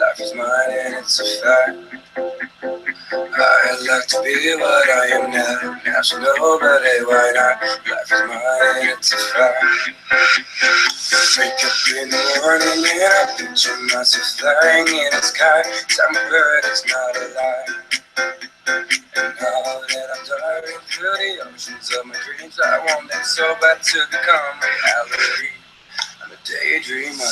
Life is mine and it's a fact. I'd like to be what I am now. Now she know, but hey, why not? Life is mine and it's a fact. Wake up in the morning and I picture myself flying in the sky. I'm a bird, it's not a lie. And now that I'm diving through the oceans of my dreams, I want it so bad to become reality. I'm a daydreamer.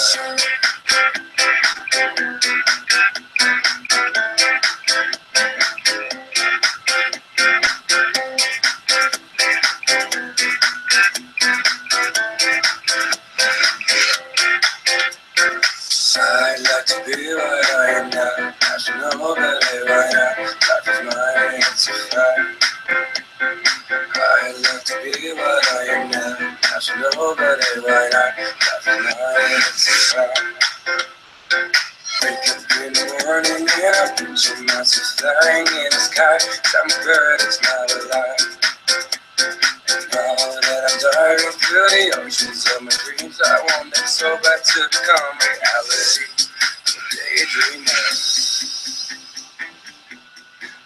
I'd like to be what I am now. I should know better why not. Life is mine, it's a fact. I'd like to be what I am now. I should know better why not. Life is mine, it's a fact. Wake up in the morning and I picture myself flying in the sky. I'm a bird, it's not a lie. And now that I'm diving through the oceans of my dreams, I want it so bad to become reality.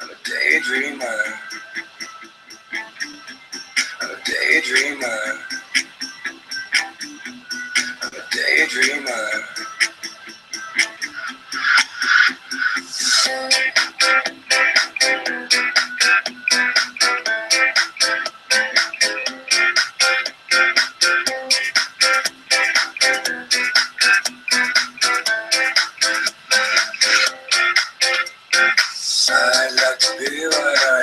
I'm a daydreamer. I'm a daydreamer. I'm a daydreamer. I'd like to be what I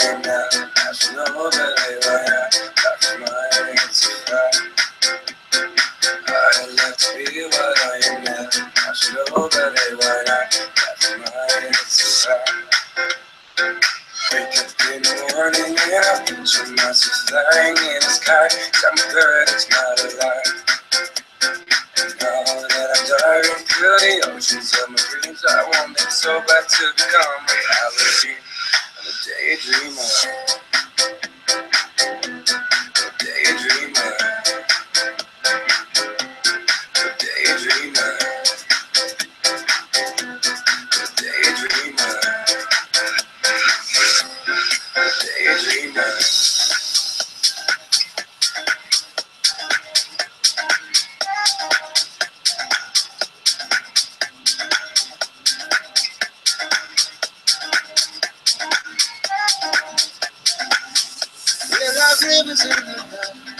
am now. I should know better why not. Life is mine, it's a fact. I'd like to be what I am now. I should know better why not. Life is mine, it's a fact. Wake up in the morning and I picture myself flying in the sky. I'm a bird, it's not a lie. And now that I'm diving through the oceans of my dreams, I want it so bad to become reality. I'm a daydreamer. I'm a daydreamer. I'm a daydreamer. I'm a daydreamer. I'm a daydreamer. Rivers in the night,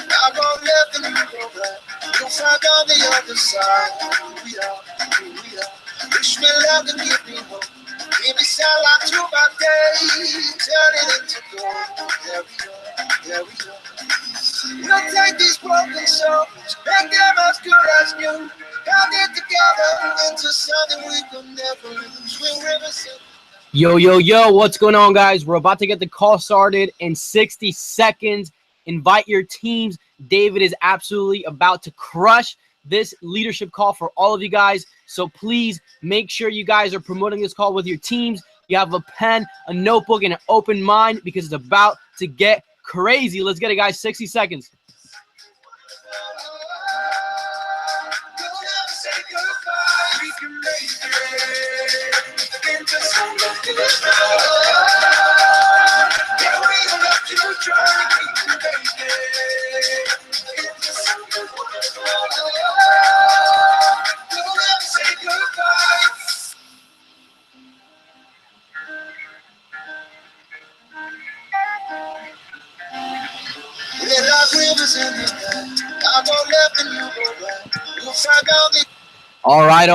I go left and you go right. You'll find on the other side who we are, who we are. Wish me love and give me hope. Give me sunlight to my day, turn it into gold. There we go, there we go. We'll take these broken souls, make them as good as new. Come it together into something we could never lose. We're rivers in. Yo, what's going on, guys? We're about to get the call started in 60 seconds. Invite your teams. David is absolutely about to crush this leadership call for all of you guys. So please make sure you guys are promoting this call with your teams. You have a pen, a notebook, and an open mind because it's about to get crazy. Let's get it, guys. 60 seconds. All right.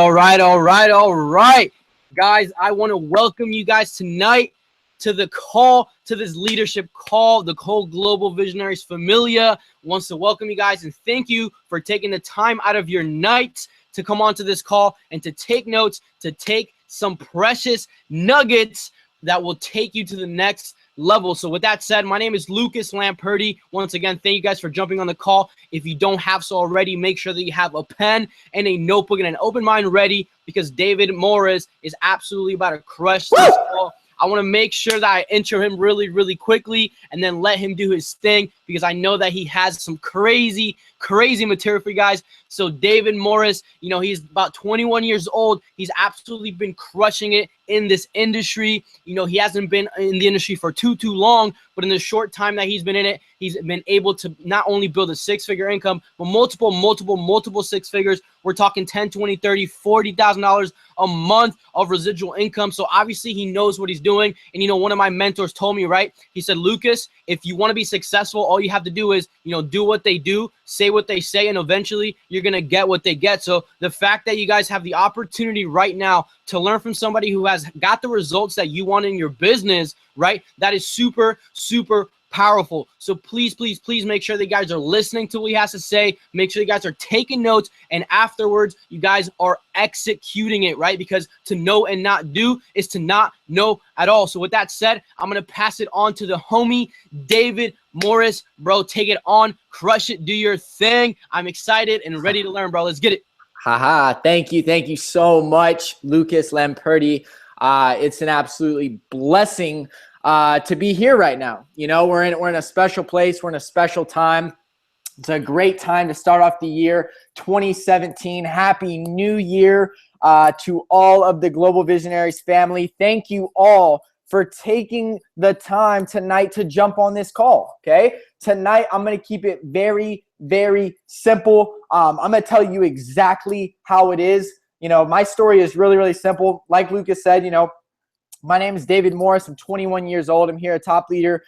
Guys, I want to welcome you guys tonight to the call, to this leadership call. The whole Global Visionaries Familia wants to welcome you guys and thank you for taking the time out of your night to come onto this call and to take notes, to take some precious nuggets that will take you to the next level. So with that said, my name is Lucas Lamperti. Once again, thank you guys for jumping on the call. If you don't have so already, make sure that you have a pen and a notebook and an open mind ready because David Morris is absolutely about to crush this call. I want to make sure that I intro him really, really quickly and then let him do his thing, because I know that he has some crazy material for you guys. So David Morris, he's about 21 years old. He's absolutely been crushing it in this industry. He hasn't been in the industry for too long, but in the short time that he's been in it, he's been able to not only build a six-figure income, but multiple six figures. We're talking 10, 20, 30, $40,000 a month of residual income. So obviously he knows what he's doing. And one of my mentors told me, right? He said, Lucas, if you want to be successful, all you have to do is, do what they do, say what they say, and eventually you're going to get what they get. So the fact that you guys have the opportunity right now to learn from somebody who has got the results that you want in your business, right? That is super powerful. So please make sure that you guys are listening to what he has to say. Make sure you guys are taking notes, and afterwards you guys are executing it, right? Because to know and not do is to not know at all. So with that said, I'm going to pass it on to the homie David Morris. Bro, take it on, crush it, do your thing. I'm excited and ready to learn, bro. Let's get it. Haha, thank you so much, Lucas Lamperti. It's an absolutely blessing to be here right now. We're in a special place. We're in a special time. It's a great time to start off the year 2017. Happy New Year to all of the Global Visionaries family. Thank you all for taking the time tonight to jump on this call. Okay, tonight I'm going to keep it very simple. I'm going to tell you exactly how it is. My story is really simple. Like Lucas said, my name is David Morris. I'm 21 years old. I'm here, a top leader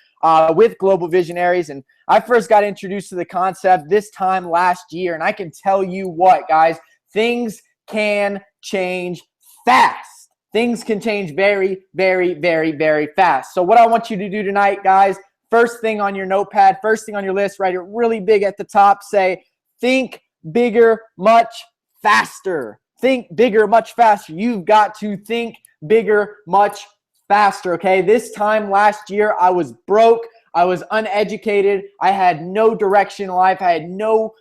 with Global Visionaries. And I first got introduced to the concept this time last year. And I can tell you what, guys, things can change fast. Things can change very fast. So what I want you to do tonight, guys, first thing on your notepad, first thing on your list, write it really big at the top. Say, think bigger, much faster. Think bigger, much faster. You've got to think bigger, much faster, okay? This time last year, I was broke. I was uneducated. I had no direction in life. I had no,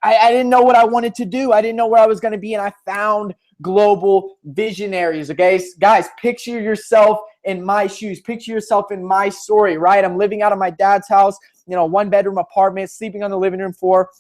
I didn't know what I wanted to do. I didn't know where I was going to be, and I found Global Visionaries, okay? Guys, picture yourself in my shoes. Picture yourself in my story, right? I'm living out of my dad's house, one-bedroom apartment, sleeping on the living room floor,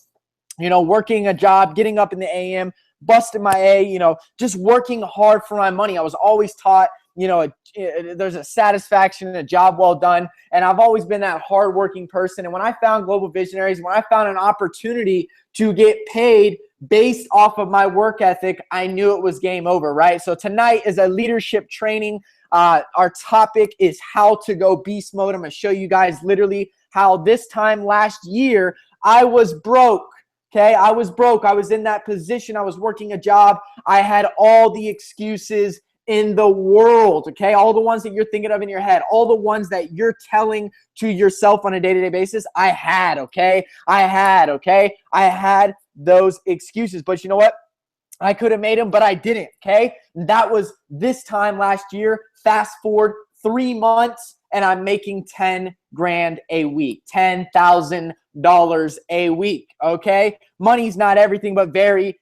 working a job, getting up in the AM, busting my A, just working hard for my money. I was always taught, there's a satisfaction in a job well done. And I've always been that hardworking person. And when I found Global Visionaries, when I found an opportunity to get paid based off of my work ethic, I knew it was game over, right? So tonight is a leadership training. Our topic is how to go beast mode. I'm going to show you guys literally how this time last year I was broke. Okay, I was broke. I was in that position. I was working a job. I had all the excuses in the world, okay? All the ones that you're thinking of in your head, all the ones that you're telling to yourself on a day-to-day basis, I had, okay? I had those excuses. But you know what? I could have made them, but I didn't, okay? That was this time last year. Fast forward 3 months, and I'm making 10 grand a week, $10,000 a week, okay? Money's not everything, but it's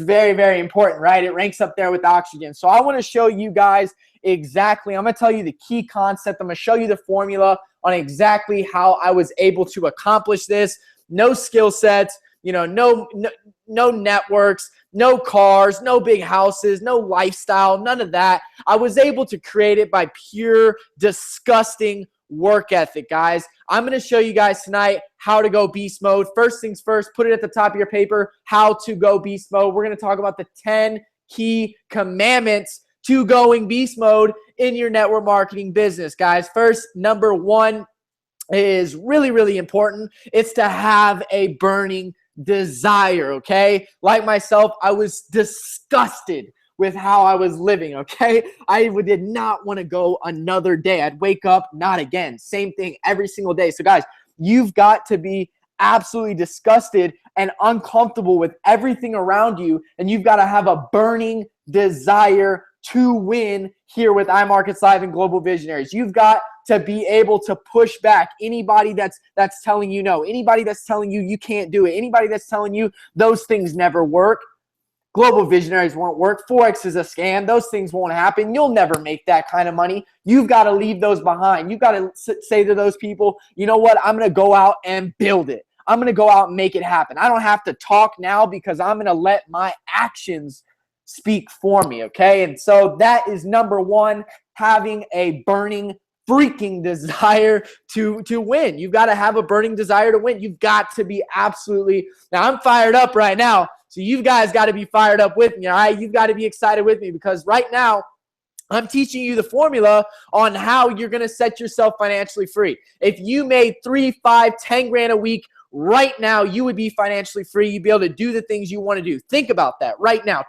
very important, right? It ranks up there with oxygen. So I want to show you guys exactly, I'm going to tell you the key concept. I'm going to show you the formula on exactly how I was able to accomplish this. No skill sets, no networks, no cars, no big houses, no lifestyle, none of that. I was able to create it by pure, disgusting work ethic, guys. I'm going to show you guys tonight how to go beast mode. First things first, put it at the top of your paper, how to go beast mode. We're going to talk about the 10 key commandments to going beast mode in your network marketing business, guys. First, number 1 is really important. It's to have a burning desire, okay? Like myself, I was disgusted with how I was living, okay? I did not want to go another day. I'd wake up, not again. Same thing every single day. So guys, you've got to be absolutely disgusted and uncomfortable with everything around you, and you've got to have a burning desire to win here with iMarkets Live and Global Visionaries. You've got to be able to push back anybody that's telling you no, anybody that's telling you you can't do it, anybody that's telling you those things never work. Global visionaries won't work. Forex is a scam. Those things won't happen. You'll never make that kind of money. You've got to leave those behind. You've got to say to those people, you know what? I'm going to go out and build it. I'm going to go out and make it happen. I don't have to talk now because I'm going to let my actions speak for me, okay? And so that is number one, having a burning freaking desire to win. You've got to have a burning desire to win. You've got to be absolutely – now I'm fired up right now, so you guys got to be fired up with me, all right? You've got to be excited with me because right now I'm teaching you the formula on how you're going to set yourself financially free. If you made 3, 5, 10 grand a week right now, you would be financially free. You'd be able to do the things you want to do. Think about that right now.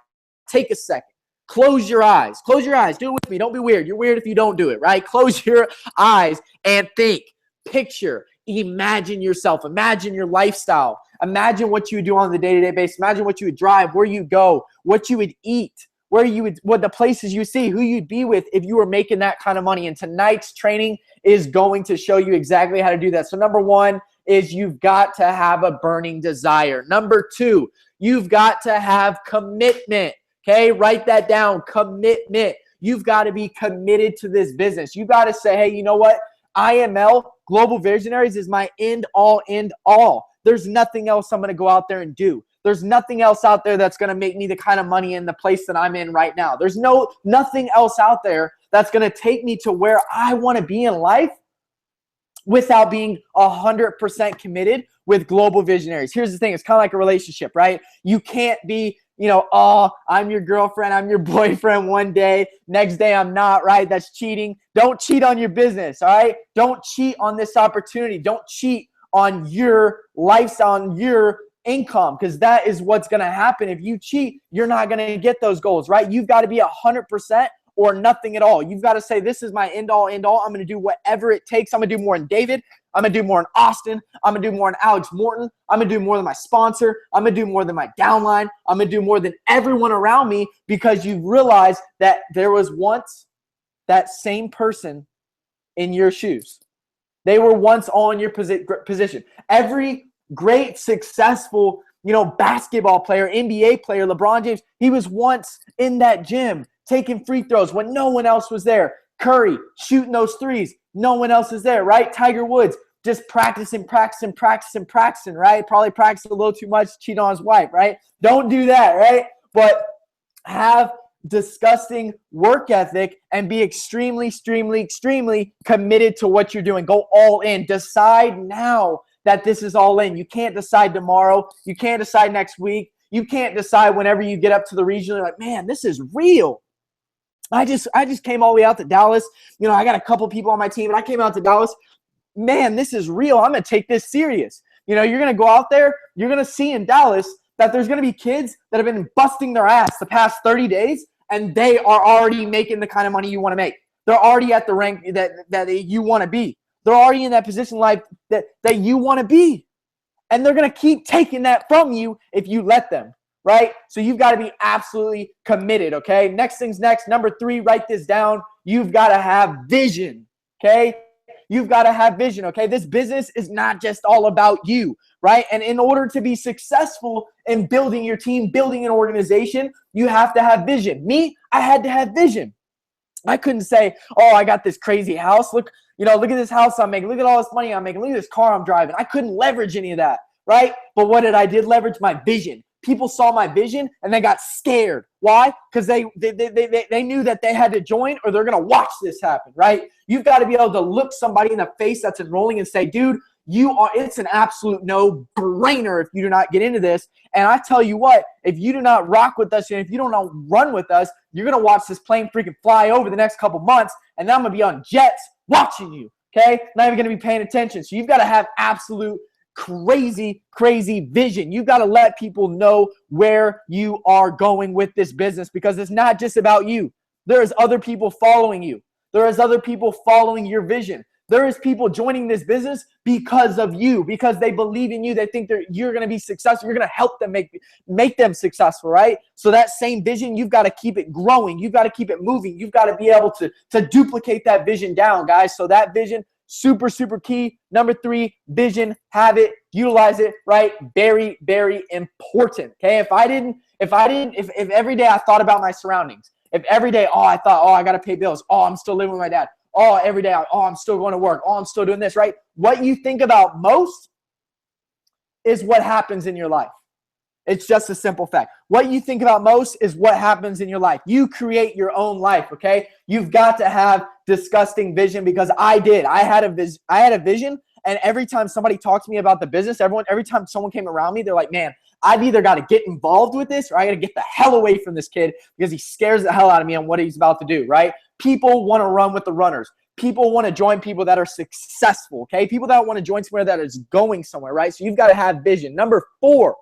Take a second. Close your eyes. Close your eyes. Do it with me. Don't be weird. You're weird if you don't do it, right? Close your eyes and think. Picture. Imagine yourself. Imagine your lifestyle. Imagine what you would do on the day-to-day basis. Imagine what you would drive, where you go, what you would eat, what the places you see, who you'd be with if you were making that kind of money. And tonight's training is going to show you exactly how to do that. So number one is you've got to have a burning desire. Number two, you've got to have commitment. Okay, write that down. Commitment. You've got to be committed to this business. You got to say, hey, you know what? IML, Global Visionaries, is my end all. There's nothing else I'm going to go out there and do. There's nothing else out there that's going to make me the kind of money in the place that I'm in right now. There's nothing else out there that's going to take me to where I want to be in life without being 100% committed with Global Visionaries. Here's the thing. It's kind of like a relationship, right? You can't be, oh, I'm your girlfriend, I'm your boyfriend one day, next day I'm not, right? That's cheating. Don't cheat on your business, all right? Don't cheat on this opportunity. Don't cheat on your lifestyle, on your income, because that is what's going to happen. If you cheat, you're not going to get those goals, right? You've got to be 100% or nothing at all. You've got to say, this is my end all. I'm going to do whatever it takes. I'm going to do more than David. I'm going to do more than Austin. I'm going to do more than Alex Morton. I'm going to do more than my sponsor. I'm going to do more than my downline. I'm going to do more than everyone around me, because you realize that there was once that same person in your shoes. They were once all in your position. Every great, successful, basketball player, NBA player, LeBron James, he was once in that gym taking free throws when no one else was there. Curry shooting those threes. No one else is there, right? Tiger Woods just practicing, right? Probably practiced a little too much, cheat on his wife, right? Don't do that, right? But have disgusting work ethic and be extremely committed to what you're doing. Go all in. Decide now that this is all in. You can't decide tomorrow. You can't decide next week. You can't decide whenever you get up to the region. You're like, man, this is real. I just came all the way out to Dallas. I got a couple people on my team, and I came out to Dallas. Man, this is real. I'm going to take this serious. You're going to go out there. You're going to see in Dallas that there's going to be kids that have been busting their ass the past 30 days, and they are already making the kind of money you want to make. They're already at the rank that you want to be. They're already in that position in life that you want to be. And they're going to keep taking that from you if you let them. Right? So you've got to be absolutely committed, okay? Next thing's next. Number 3, write this down. You've got to have vision, okay? You've got to have vision, okay? This business is not just all about you, right? And in order to be successful in building your team, building an organization, you have to have vision. Me, I had to have vision. I couldn't say, oh, I got this crazy house. Look at this house I'm making. Look at all this money I'm making. Look at this car I'm driving. I couldn't leverage any of that, right? But what did I did? Leverage my vision. People saw my vision and they got scared. Why? Because they knew that they had to join or they're going to watch this happen, right? You've got to be able to look somebody in the face that's enrolling and say, dude, it's an absolute no-brainer if you do not get into this. And I tell you what, if you do not rock with us and if you don't run with us, you're going to watch this plane freaking fly over the next couple months, and then I'm going to be on jets watching you, okay? Not even going to be paying attention. So you've got to have absolute crazy vision. You've got to let people know where you are going with this business, because it's not just about you. There is other people following you. There is other people following your vision. There is people joining this business because of you, because they believe in you. They think you're going to be successful. You're going to help them make them successful, right? So that same vision, you've got to keep it growing. You've got to keep it moving. You've got to be able to duplicate that vision down, guys. So that vision, super key. Number 3, vision, have it, utilize it, right? Very important. Okay. If if every day I thought about my surroundings, if every day, I thought, I got to pay bills. I'm still living with my dad. Every day, I'm still going to work. I'm still doing this, right? What you think about most is what happens in your life. It's just a simple fact. What you think about most is what happens in your life. You create your own life, okay? You've got to have disgusting vision, because I did. I had a vision, and every time somebody talked to me about the business, every time someone came around me, they're like, man, I've either got to get involved with this, or I got to get the hell away from this kid because he scares the hell out of me on what he's about to do, right? People want to run with the runners. People want to join people that are successful, okay? People that want to join somewhere that is going somewhere, right? So you've got to have vision. Number 4,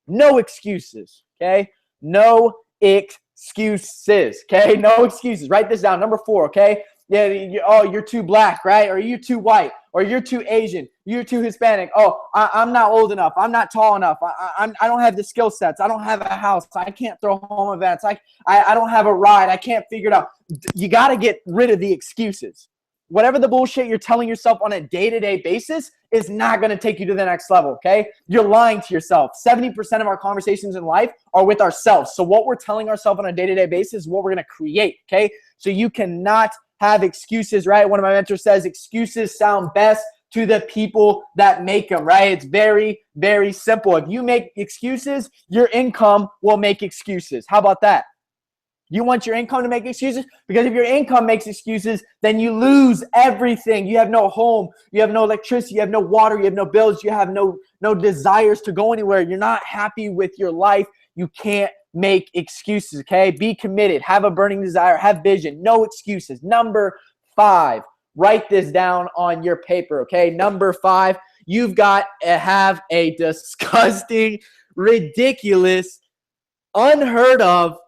no excuses, okay? No excuses, okay? No excuses. Write this down. Number 4, okay? Yeah, you're too black, right? Or you're too white, or you're too Asian, you're too Hispanic. I'm not old enough. I'm not tall enough. I don't have the skill sets. I don't have a house. I can't throw home events. I don't have a ride. I can't figure it out. You got to get rid of the excuses. Whatever the bullshit you're telling yourself on a day-to-day basis is not going to take you to the next level, okay? You're lying to yourself. 70% of our conversations in life are with ourselves. So what we're telling ourselves on a day-to-day basis is what we're going to create, okay? So you cannot have excuses, right? One of my mentors says excuses sound best to the people that make them, right? It's very, very simple. If you make excuses, your income will make excuses. How about that? You want your income to make excuses? Because if your income makes excuses, then you lose everything. You have no home. You have no electricity. You have no water. You have no bills. You have no desires to go anywhere. You're not happy with your life. You can't make excuses, okay? Be committed. Have a burning desire. Have vision. No excuses. Number 5, write this down on your paper, okay? Number 5, you've got to have a disgusting, ridiculous, unheard of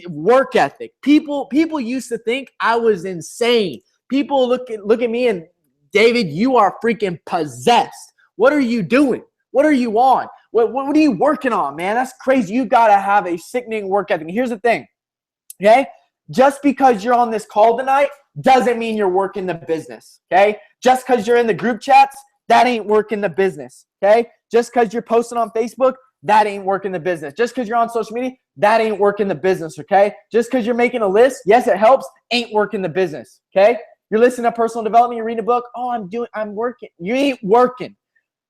work ethic. People used to think I was insane. People look at me and, David, you are freaking possessed. What are you doing? What are you on? What are you working on, man? That's crazy. You got to have a sickening work ethic. Here's the thing, okay? Just because you're on this call tonight doesn't mean you're working the business, okay? Just because you're in the group chats, that ain't working the business, okay? Just because you're posting on Facebook, that ain't working the business. Just because you're on social media, that ain't working the business, okay? Just because you're making a list, yes, it helps, ain't working the business, okay? You're listening to personal development, you're reading a book, I'm working. You ain't working,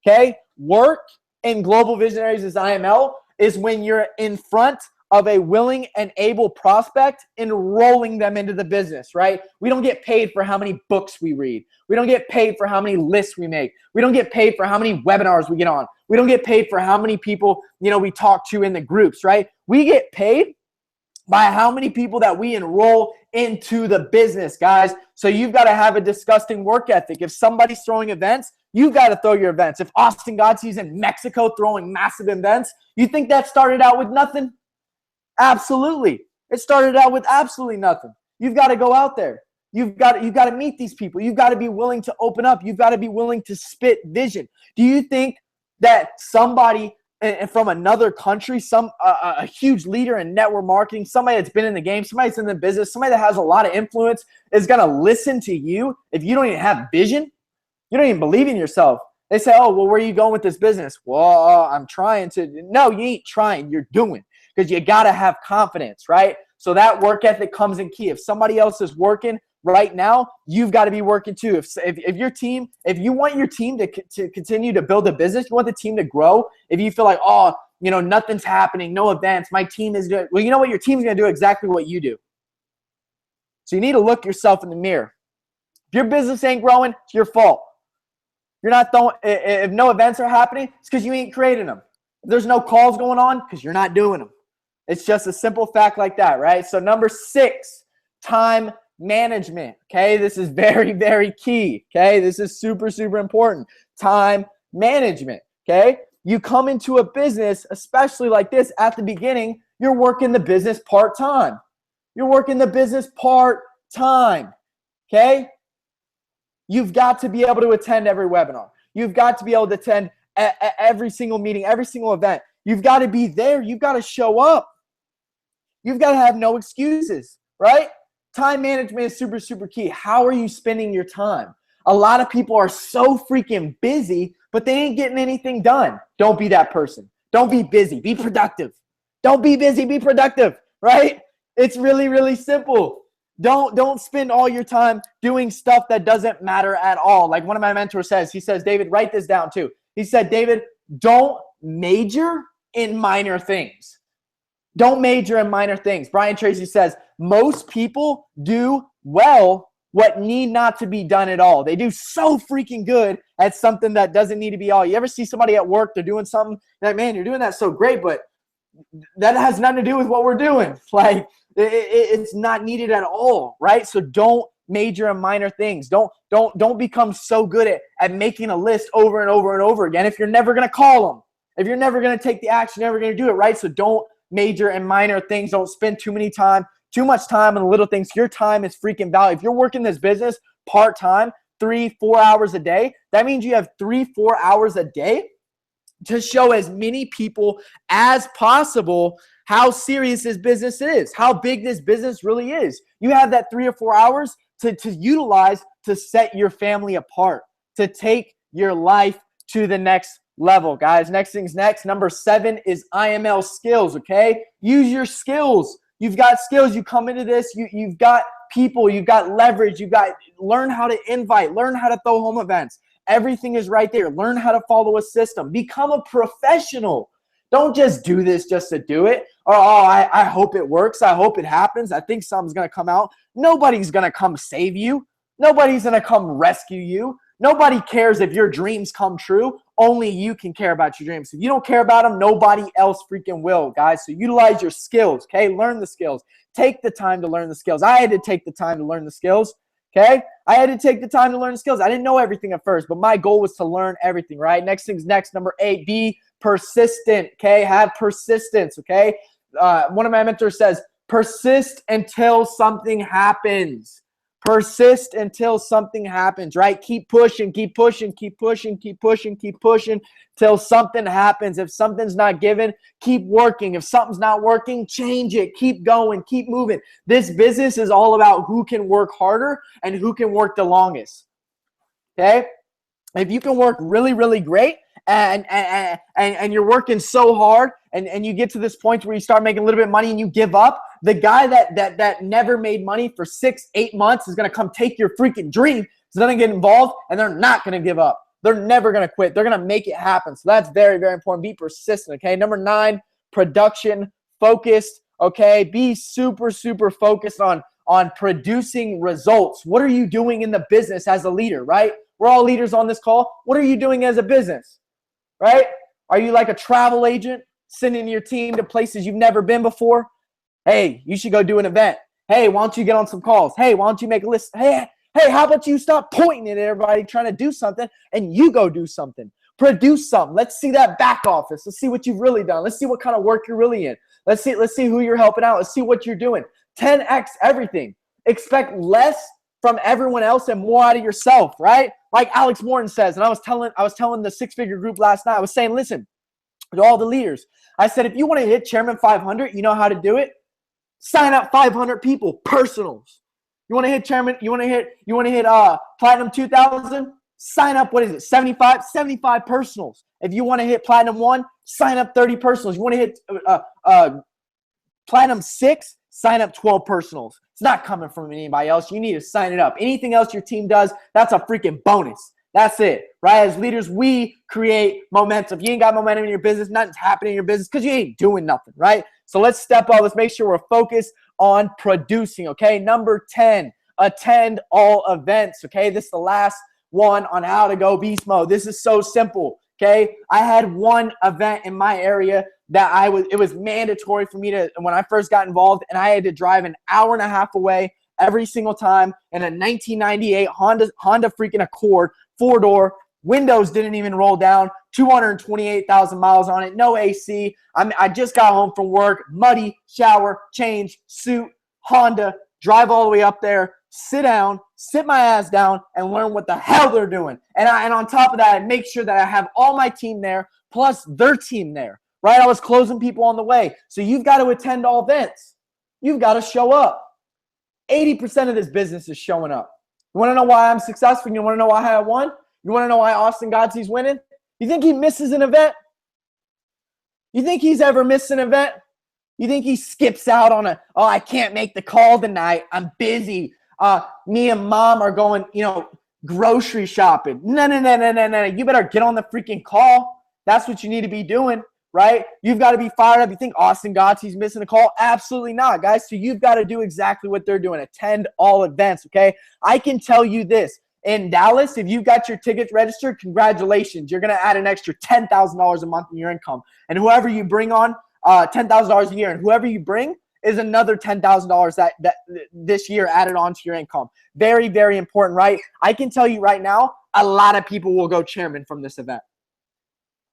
okay? Work in Global Visionaries as IML is when you're in front of a willing and able prospect, enrolling them into the business, right? We don't get paid for how many books we read. We don't get paid for how many lists we make. We don't get paid for how many webinars we get on. We don't get paid for how many people, we talk to in the groups, right? We get paid by how many people that we enroll into the business, guys. So you've got to have a disgusting work ethic. If somebody's throwing events, you've got to throw your events. If Austin Godsey's in Mexico throwing massive events, you think that started out with nothing? Absolutely. It started out with absolutely nothing. You've got to go out there. You've got to meet these people. You've got to be willing to open up. You've got to be willing to spit vision. Do you think that somebody from another country, a huge leader in network marketing, somebody that's been in the game, somebody that's in the business, somebody that has a lot of influence is going to listen to you if you don't even have vision? You don't even believe in yourself. They say, oh, well, where are you going with this business? Well, I'm trying to. No, you ain't trying. You're doing, because you got to have confidence, right? So that work ethic comes in key. If somebody else is working right now, you've got to be working too. If your team, if you want your team to continue to build a business, you want the team to grow, if you feel like, oh, nothing's happening, no events, my team is doing, well, you know what? Your team's going to do exactly what you do. So you need to look yourself in the mirror. If your business ain't growing, it's your fault. You're not throwing, if no events are happening, it's because you ain't creating them. If there's no calls going on, because you're not doing them. It's just a simple fact like that, right? So number 6, time management, okay? This is very, very key, okay? This is super, super important. Time management, okay? You come into a business, especially like this, at the beginning, you're working the business part-time. You're working the business part-time, okay? You've got to be able to attend every webinar. You've got to be able to attend every single meeting, every single event. You've got to be there. You've got to show up. You've got to have no excuses, right? Time management is super, super key. How are you spending your time? A lot of people are so freaking busy, but they ain't getting anything done. Don't be that person. Don't be busy. Be productive. Don't be busy, be productive, right? It's really, really simple. Don't spend all your time doing stuff that doesn't matter at all. Like one of my mentors says, he says, David, write this down too. He said, David, don't major in minor things. Don't major in minor things. Brian Tracy says, most people do well what need not to be done at all. They do so freaking good at something that doesn't need to be all. You ever see somebody at work, they're doing something, like, man, you're doing that so great, but that has nothing to do with what we're doing. Like, it's not needed at all, right? So don't major in minor things. Don't become so good at making a list over and over and over again if you're never going to call them. If you're never going to take the action, you're never going to do it, right? So don't major in minor things. Don't spend too much time on the little things. Your time is freaking valuable. If you're working this business part-time, 3-4 hours a day, that means you have 3-4 hours a day to show as many people as possible how serious this business is, how big this business really is. You have that 3 or 4 hours to utilize to set your family apart, to take your life to the next level, guys. Next thing's next. Number 7 is IML skills, okay? Use your skills. You've got skills. You come into this, you've got people, you've got leverage, learn how to invite, learn how to throw home events. Everything is right there. Learn how to follow a system. Become a professional. Don't just do this just to do it. Or, I hope it works. I hope it happens. I think something's going to come out. Nobody's going to come save you. Nobody's going to come rescue you. Nobody cares if your dreams come true. Only you can care about your dreams. If you don't care about them, nobody else freaking will, guys. So utilize your skills, okay? Learn the skills. Take the time to learn the skills. I had to take the time to learn the skills, okay? I had to take the time to learn the skills. I didn't know everything at first, but my goal was to learn everything, right? Next thing's next. Number 8, be persistent, okay? Have persistence, okay? One of my mentors says, persist until something happens. Persist until something happens, right? Keep pushing, keep pushing, keep pushing, keep pushing, keep pushing till something happens. If something's not given, keep working. If something's not working, change it. Keep going, keep moving. This business is all about who can work harder and who can work the longest, okay? If you can work really, really great and you're working so hard and you get to this point where you start making a little bit of money and you give up, the guy that never made money for 6-8 months is going to come take your freaking dream. So they're going to get involved and they're not going to give up. They're never going to quit. They're going to make it happen. So that's very, very important. Be persistent, okay? Number 9, production focused, okay? Be super, super focused on producing results. What are you doing in the business as a leader, right? We're all leaders on this call. What are you doing as a business, right? Are you like a travel agent sending your team to places you've never been before? Hey, you should go do an event. Hey, why don't you get on some calls? Hey, why don't you make a list? Hey, how about you stop pointing at everybody trying to do something and you go do something. Produce something. Let's see that back office. Let's see what you've really done. Let's see what kind of work you're really in. Let's see who you're helping out. Let's see what you're doing. 10x everything. Expect less from everyone else and more out of yourself, right? Like Alex Morton says, and I was telling the 6-figure group last night, I was saying, listen, to all the leaders, I said, if you want to hit Chairman 500, you know how to do it? Sign up 500 people, personals. You want to hit Chairman, you want to hit Platinum 2000? Sign up, what is it, 75 personals. If you want to hit Platinum 1, sign up 30 personals. You want to hit Platinum 6, sign up 12 personals. It's not coming from anybody else. You need to sign it up. Anything else your team does, that's a freaking bonus. That's it, right? As leaders, we create momentum. If you ain't got momentum in your business, nothing's happening in your business because you ain't doing nothing, right? So let's step up. Let's make sure we're focused on producing, okay? Number 10, attend all events, okay? This is the last one on how to go beast mode. This is so simple, okay? I had one event in my area that it was mandatory for me to, when I first got involved, and I had to drive an hour and a half away every single time in a 1998 Honda freaking Accord, 4-door, windows didn't even roll down, 228,000 miles on it, no AC. I just got home from work, muddy, shower, change, suit, Honda, drive all the way up there, sit my ass down, and learn what the hell they're doing. And on top of that, I make sure that I have all my team there, plus their team there, right? I was closing people on the way. So you've got to attend all events. You've got to show up. 80% of this business is showing up. You want to know why I'm successful? You want to know why I won? You want to know why Austin Godse's winning? You think he misses an event? You think he's ever missed an event? You think he skips out on oh, I can't make the call tonight. I'm busy. Me and mom are going, grocery shopping. No. You better get on the freaking call. That's what you need to be doing, right? You've got to be fired up. You think Austin Gottsi's missing a call? Absolutely not, guys. So you've got to do exactly what they're doing. Attend all events, okay? I can tell you this. In Dallas, if you got your tickets registered, congratulations. You're going to add an extra $10,000 a month in your income. And whoever you bring on, $10,000 a year, and whoever you bring is another $10,000 that this year added on to your income. Very, very important, right? I can tell you right now, a lot of people will go chairman from this event.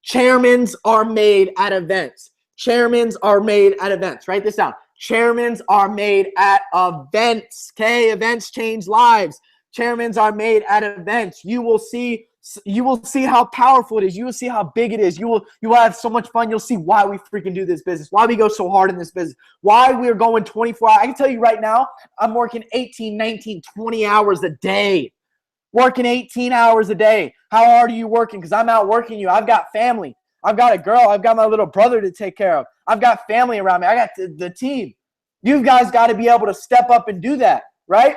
Chairmans are made at events. Chairmans are made at events. Write this down. Chairmans are made at events. Okay, events change lives. Chairmans are made at events. You will see how powerful it is. You will see how big it is. You will have so much fun. You'll see why we freaking do this business, why we go so hard in this business, why we're going 24 hours. I can tell you right now, I'm working 18, 19, 20 hours a day. Working 18 hours a day. How hard are you working? Because I'm out working you. I've got family. I've got a girl. I've got my little brother to take care of. I've got family around me. I got the team. You guys got to be able to step up and do that, right?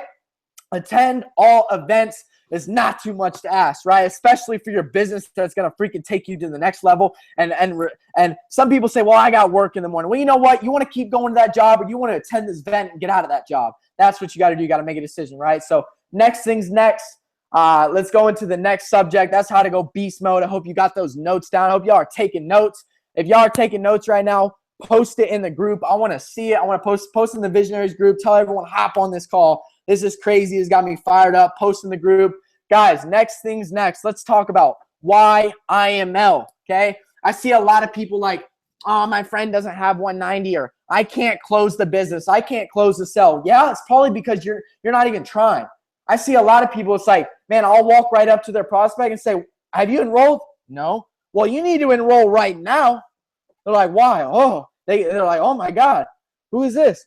Attend all events is not too much to ask, right? Especially for your business that's going to freaking take you to the next level. And some people say, well, I got work in the morning. Well, you know what? You want to keep going to that job, or you want to attend this event and get out of that job. That's what you got to do. You got to make a decision, right? So next things next. Let's go into the next subject. That's how to go beast mode. I hope you got those notes down. I hope y'all are taking notes. If y'all are taking notes right now, post it in the group. I want to see it. I want to post in the Visionaries group. Tell everyone, hop on this call. This is crazy. It's got me fired up. Post in the group. Guys, next things next. Let's talk about why IML, okay? I see a lot of people like, oh, my friend doesn't have 190, or I can't close the business. I can't close the sale. Yeah, it's probably because you're not even trying. I see a lot of people, it's like, man, I'll walk right up to their prospect and say, have you enrolled? No. Well, you need to enroll right now. They're like, why? Oh, they're like, oh my God, who is this?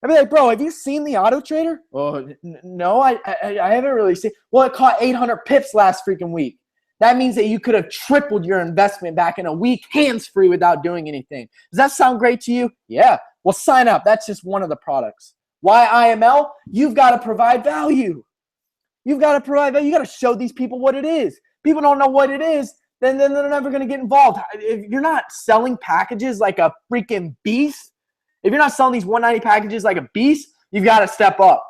I'd be like, bro, have you seen the Auto Trader? Oh, no, I haven't really seen. Well, it caught 800 pips last freaking week. That means that you could have tripled your investment back in a week, hands-free, without doing anything. Does that sound great to you? Yeah. Well, sign up. That's just one of the products. Why IML? You've got to provide value. You've got to provide value. You got to show these people what it is. People don't know what it is, then they're never going to get involved. If you're not selling packages like a freaking beast, if you're not selling these 190 packages like a beast, you've got to step up.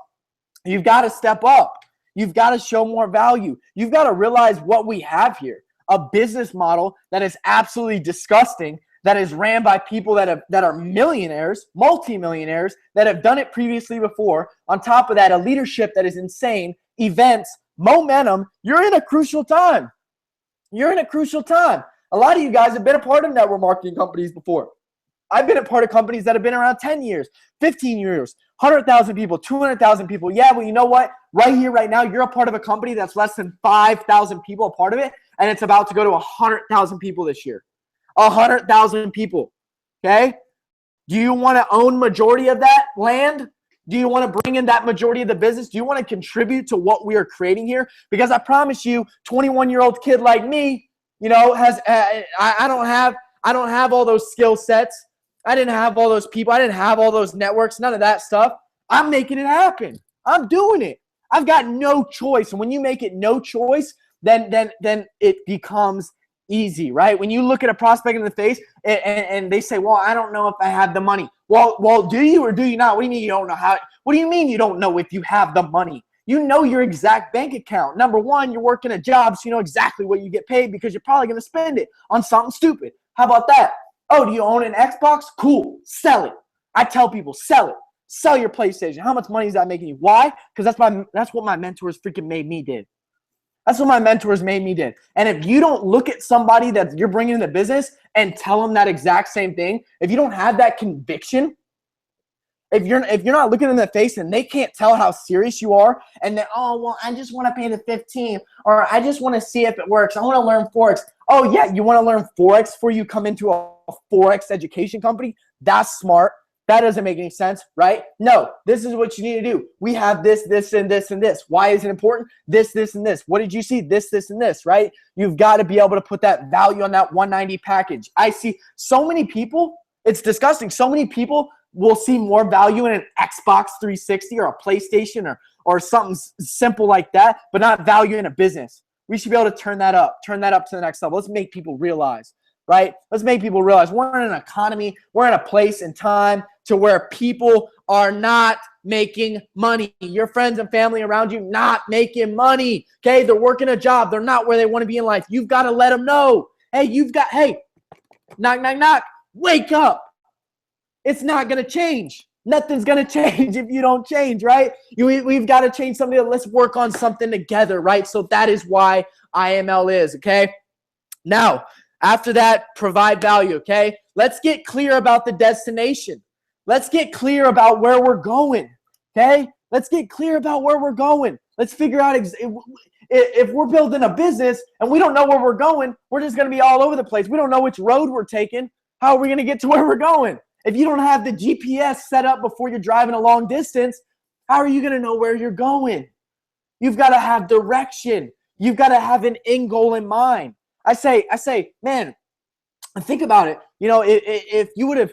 You've got to step up. You've got to show more value. You've got to realize what we have here, a business model that is absolutely disgusting, that is ran by people that are millionaires, multimillionaires, that have done it previously before. On top of that, a leadership that is insane, events, momentum. You're in a crucial time. You're in a crucial time. A lot of you guys have been a part of network marketing companies before. I've been a part of companies that have been around 10 years, 15 years, 100,000 people, 200,000 people. Yeah, well, you know what? Right here, right now, you're a part of a company that's less than 5,000 people a part of it, and it's about to go to 100,000 people this year. 100,000 people, okay? Do you want to own majority of that land? Do you want to bring in that majority of the business? Do you want to contribute to what we are creating here? Because I promise you, 21-year-old kid like me, has I don't have all those skill sets. I didn't have all those people. I didn't have all those networks, none of that stuff. I'm making it happen. I'm doing it. I've got no choice. And when you make it no choice, then it becomes easy, right? When you look at a prospect in the face and they say, well, I don't know if I have the money. Well, do you or do you not? What do you mean you don't know how? What do you mean you don't know if you have the money? You know your exact bank account. Number one, you're working a job, so you know exactly what you get paid because you're probably going to spend it on something stupid. How about that? Oh, do you own an Xbox? Cool. Sell it. I tell people, sell it. Sell your PlayStation. How much money is that making you? Why? Because that's what my mentors freaking made me did. That's what my mentors made me did. And if you don't look at somebody that you're bringing into business and tell them that exact same thing, if you don't have that conviction, if you're not looking in the face and they can't tell how serious you are, and then, oh, well, I just want to pay the 15, or I just want to see if it works. I want to learn Forex. Oh, yeah, you want to learn Forex before you come into a Forex education company? That's smart. That doesn't make any sense, right? No, this is what you need to do. We have this, this, and this, and this. Why is it important? This, this, and this. What did you see? This, this, and this, right? You've got to be able to put that value on that 190 package. I see so many people It's disgusting. So many people will see more value in an Xbox 360 or a PlayStation or something simple like that, but not value in a business. We should be able to turn that up to the next level. Let's make people realize, right? Let's make people realize we're in an economy, we're in a place and time to where people are not making money. Your friends and family around you not making money, okay? They're working a job. They're not where they want to be in life. You've got to let them know. Hey, knock, knock, knock. Wake up. It's not going to change. Nothing's going to change if you don't change, right? We've got to change something. Let's work on something together, right? So that is why IML is, okay? Now, after that, provide value, okay? Let's get clear about the destination. Let's get clear about where we're going, okay? Let's get clear about where we're going. Let's figure out if we're building a business and we don't know where we're going, we're just going to be all over the place. We don't know which road we're taking. How are we going to get to where we're going? If you don't have the GPS set up before you're driving a long distance, how are you going to know where you're going? You've got to have direction. You've got to have an end goal in mind. I say, man, think about it. You know, if you would have,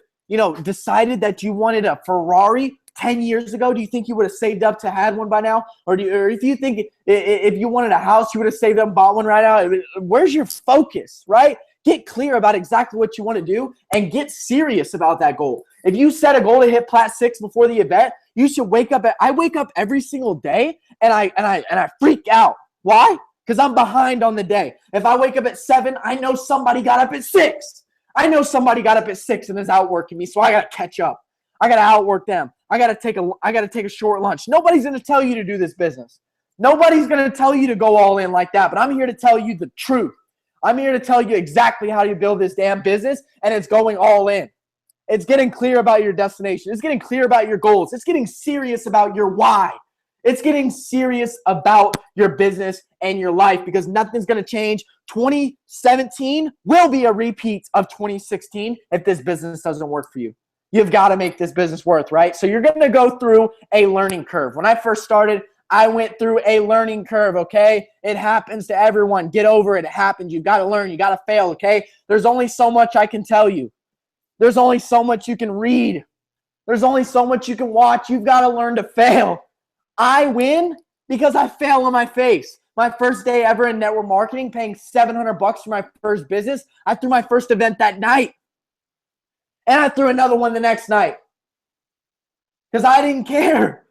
decided that you wanted a Ferrari 10 years ago, do you think you would have saved up to had one by now? Or if you think if you wanted a house, you would have saved up and bought one right now? Where's your focus, right? Get clear about exactly what you want to do and get serious about that goal. If you set a goal to hit Plat 6 before the event, you should wake up. I wake up every single day and I freak out. Why? Because I'm behind on the day. If I wake up at 7, I know somebody got up at 6. I know somebody got up at 6 and is outworking me, so I got to catch up. I got to outwork them. I got to take a short lunch. Nobody's going to tell you to do this business. Nobody's going to tell you to go all in like that, but I'm here to tell you the truth. I'm here to tell you exactly how you build this damn business, and it's going all in. It's getting clear about your destination. It's getting clear about your goals. It's getting serious about your why. It's getting serious about your business and your life because nothing's going to change. 2017 will be a repeat of 2016 if this business doesn't work for you. You've got to make this business worth, right? So you're going to go through a learning curve. When I first started, I went through a learning curve, okay? It happens to everyone. Get over it. It happens. You've got to learn. You got to fail, okay? There's only so much I can tell you. There's only so much you can read. There's only so much you can watch. You've got to learn to fail. I win because I fail on my face. My first day ever in network marketing, paying $700 for my first business. I threw my first event that night. And I threw another one the next night. Because I didn't care.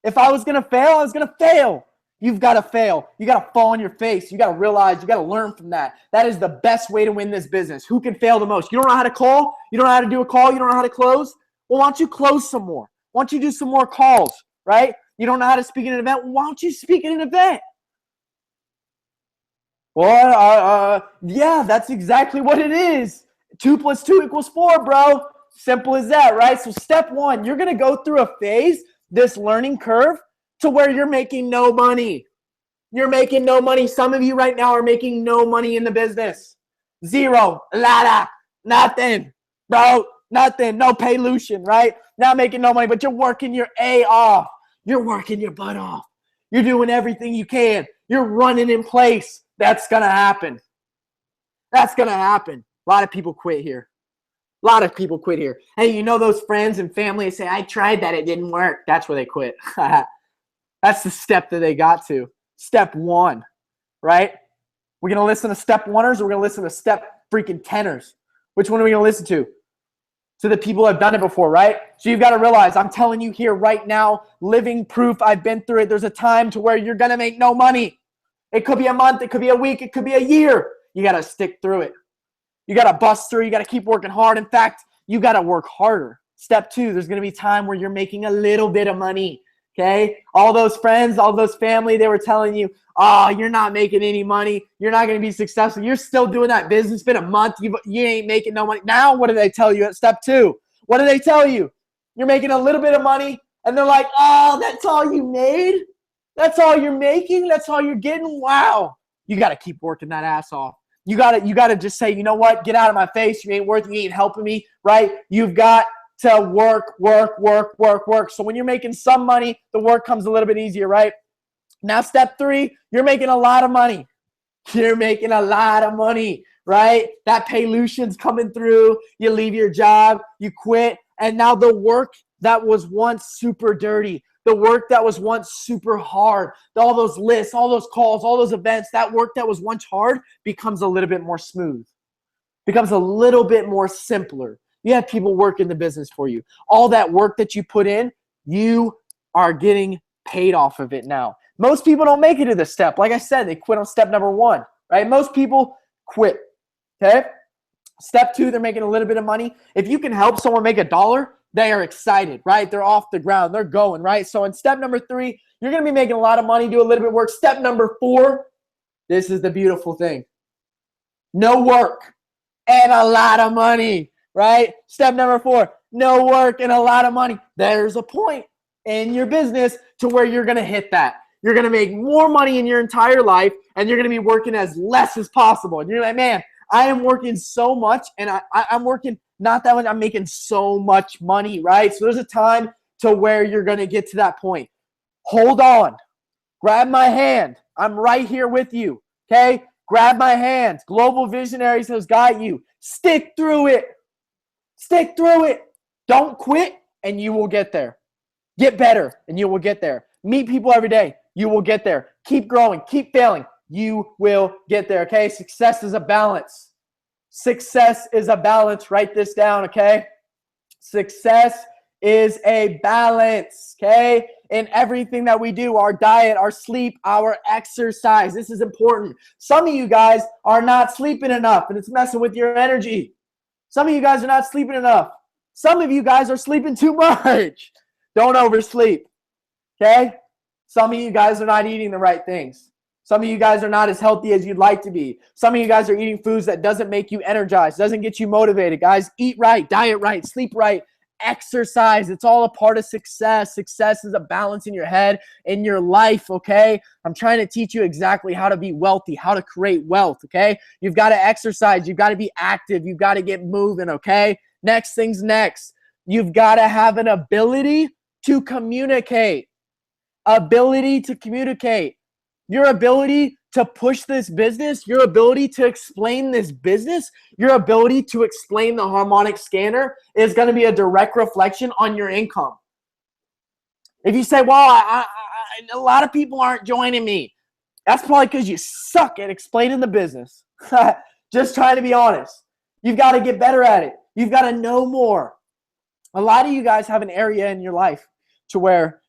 If I was going to fail, I was going to fail. You've got to fail. You got to fall on your face. You got to realize, you got to learn from that. That is the best way to win this business. Who can fail the most? You don't know how to call? You don't know how to do a call? You don't know how to close? Well, why don't you close some more? Why don't you do some more calls, right? You don't know how to speak at an event? Why don't you speak at an event? Well, yeah, that's exactly what it is. 2 + 2 = 4, bro. Simple as that, right? So step one, you're going to go through a phase, this learning curve, to where you're making no money. You're making no money. Some of you right now are making no money in the business. Zero, nada, nothing, bro, nothing, no paylution, right? Not making no money, but you're working your A off. You're working your butt off. You're doing everything you can. You're running in place. That's going to happen. That's going to happen. A lot of people quit here. A lot of people quit here. Hey, you know those friends and family that say, I tried that, it didn't work. That's where they quit. That's the step that they got to. Step one, right? We're going to listen to step oneers or we're going to listen to step freaking teners. Which one are we going to listen to? To the people who have done it before, right? So you've got to realize, I'm telling you here right now, living proof, I've been through it. There's a time to where you're going to make no money. It could be a month. It could be a week. It could be a year. You got to stick through it. You got to bust through. You got to keep working hard. In fact, you got to work harder. Step two, there's going to be time where you're making a little bit of money, okay? All those friends, all those family, they were telling you, oh, you're not making any money. You're not going to be successful. You're still doing that business. It's been a month. You ain't making no money. Now, what do they tell you at step two? What do they tell you? You're making a little bit of money, and they're like, oh, that's all you made? That's all you're making? That's all you're getting? Wow. You got to keep working that ass off. You gotta just say, you know what? Get out of my face. You ain't worth it. You ain't helping me, right? You've got to work. So when you're making some money, the work comes a little bit easier, right? Now, step three, you're making a lot of money. You're making a lot of money, right? That Paylution's coming through. You leave your job, you quit, and now the work that was once super dirty, the work that was once super hard, all those lists, all those calls, all those events, that work that was once hard becomes a little bit more smooth, becomes a little bit more simpler. You have people working the business for you. All that work that you put in, you are getting paid off of it now. Most people don't make it to this step. Like I said, they quit on step number 1, right? Most people quit, okay? Step 2, they're making a little bit of money. If you can help someone make $1, they are excited, right? They're off the ground. They're going, right? So in step number 3, you're going to be making a lot of money, do a little bit of work. Step number 4, this is the beautiful thing. No work and a lot of money, right? Step number 4, no work and a lot of money. There's a point in your business to where you're going to hit that. You're going to make more money in your entire life, and you're going to be working as less as possible. And you're like, man, I am working so much, and I'm working not that much. I'm making so much money, right? So there's a time to where you're going to get to that point. Hold on. Grab my hand. I'm right here with you, okay? Grab my hand. Global Visionaries has got you. Stick through it. Stick through it. Don't quit, and you will get there. Get better, and you will get there. Meet people every day. You will get there. Keep growing. Keep failing. You will get there, okay? Success is a balance. Success is a balance. Write this down, okay? Success is a balance, okay? In everything that we do, our diet, our sleep, our exercise. This is important. Some of you guys are not sleeping enough, and it's messing with your energy. Some of you guys are not sleeping enough. Some of you guys are sleeping too much. Don't oversleep, okay? Some of you guys are not eating the right things. Some of you guys are not as healthy as you'd like to be. Some of you guys are eating foods that doesn't make you energized, doesn't get you motivated. Guys, eat right, diet right, sleep right, exercise. It's all a part of success. Success is a balance in your head, in your life, okay? I'm trying to teach you exactly how to be wealthy, how to create wealth, okay? You've got to exercise. You've got to be active. You've got to get moving, okay? Next thing's next. You've got to have an ability to communicate. Ability to communicate. Your ability to push this business, your ability to explain this business, your ability to explain the harmonic scanner is going to be a direct reflection on your income. If you say, well, a lot of people aren't joining me, that's probably because you suck at explaining the business. Just trying to be honest. You've got to get better at it. You've got to know more. A lot of you guys have an area in your life to where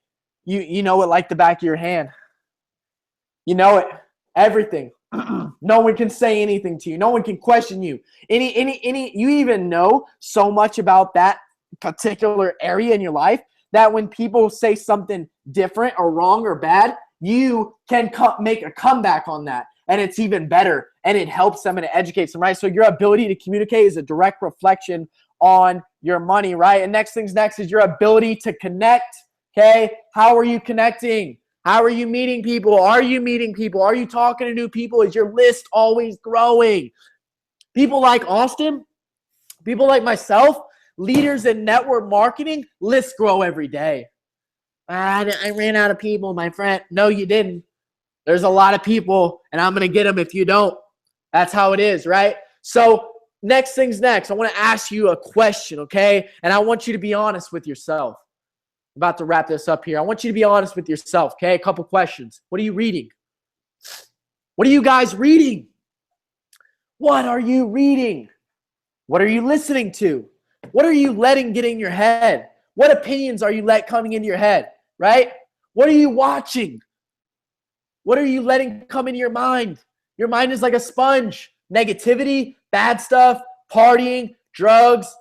you know it like the back of your hand. You know it. Everything. No one can say anything to you. No one can question you. You even know so much about that particular area in your life that when people say something different or wrong or bad, you can make a comeback on that. And it's even better. And it helps them and it educates them, right? So your ability to communicate is a direct reflection on your money, right? And next is your ability to connect. Okay, how are you connecting? How are you meeting people? Are you meeting people? Are you talking to new people? Is your list always growing? People like Austin, people like myself, leaders in network marketing, lists grow every day. I ran out of people, my friend. No, you didn't. There's a lot of people, and I'm going to get them if you don't. That's how it is, right? So next thing's next. I want to ask you a question, okay? And I want you to be honest with yourself. About to wrap this up here. I want you to be honest with yourself, okay? A couple questions. What are you reading? What are you guys reading? What are you reading? What are you listening to? What are you letting get in your head? What opinions are you coming into your head, right? What are you watching? What are you letting come into your mind? Your mind is like a sponge. Negativity, bad stuff, partying, drugs.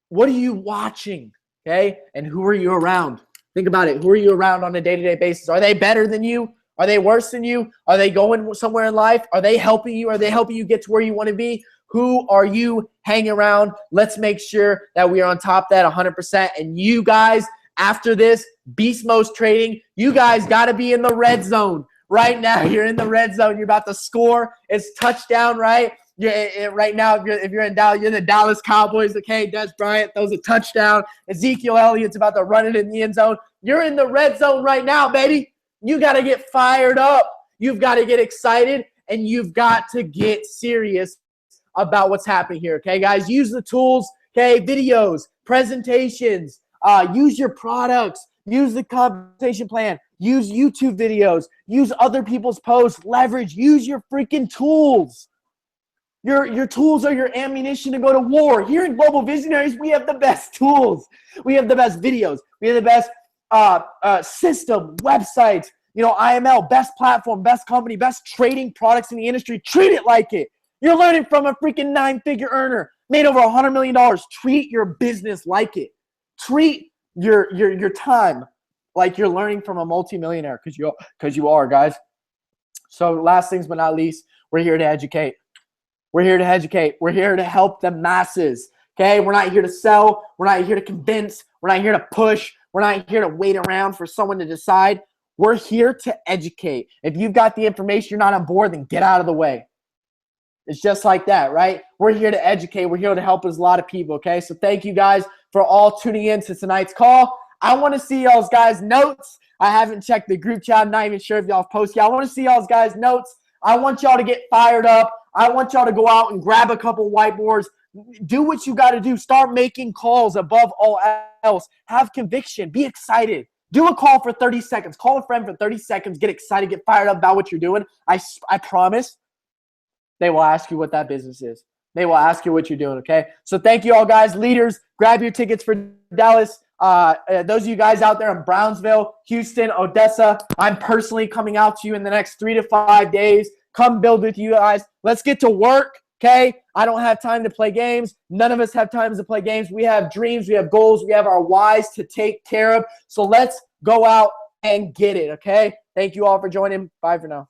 What are you watching? Okay, and who are you around? Think about it. Who are you around on a day-to-day basis? Are they better than you? Are they worse than you? Are they going somewhere in life? Are they helping you? Are they helping you get to where you want to be? Who are you hanging around? Let's make sure that we are on top of that 100%. And you guys, after this, Beast Mode's trading, you guys got to be in the red zone. Right now, you're in the red zone. You're about to score. It's touchdown, right? Right now, if you're in Dallas, you're the Dallas Cowboys. Okay, Des Bryant throws a touchdown. Ezekiel Elliott's about to run it in the end zone. You're in the red zone right now, baby. You got to get fired up. You've got to get excited, and you've got to get serious about what's happening here, okay, guys? Use the tools, okay? Videos, presentations, use your products, use the compensation plan, use YouTube videos, use other people's posts, leverage, use your freaking tools. Your tools are your ammunition to go to war. Here in Global Visionaries, we have the best tools. We have the best videos. We have the best system, websites, IML, best platform, best company, best trading products in the industry. Treat it like it. You're learning from a freaking 9-figure earner, made over $100 million. Treat your business like it. Treat your time like you're learning from a multimillionaire, because you are, guys. So last things but not least, we're here to educate. We're here to educate. We're here to help the masses, okay? We're not here to sell. We're not here to convince. We're not here to push. We're not here to wait around for someone to decide. We're here to educate. If you've got the information, you're not on board, then get out of the way. It's just like that, right? We're here to educate. We're here to help a lot of people, okay? So thank you guys for all tuning in to tonight's call. I want to see y'all's guys' notes. I haven't checked the group chat. I'm not even sure if y'all have posted yet. I want to see y'all's guys' notes. I want y'all to get fired up. I want y'all to go out and grab a couple whiteboards. Do what you got to do. Start making calls above all else. Have conviction. Be excited. Do a call for 30 seconds. Call a friend for 30 seconds. Get excited. Get fired up about what you're doing. I promise they will ask you what that business is. They will ask you what you're doing, okay? So thank you all, guys. Leaders, grab your tickets for Dallas. Those of you guys out there in Brownsville, Houston, Odessa, I'm personally coming out to you in the next 3 to 5 days. Come build with you guys. Let's get to work, okay? I don't have time to play games. None of us have time to play games. We have dreams. We have goals. We have our whys to take care of. So let's go out and get it, okay? Thank you all for joining. Bye for now.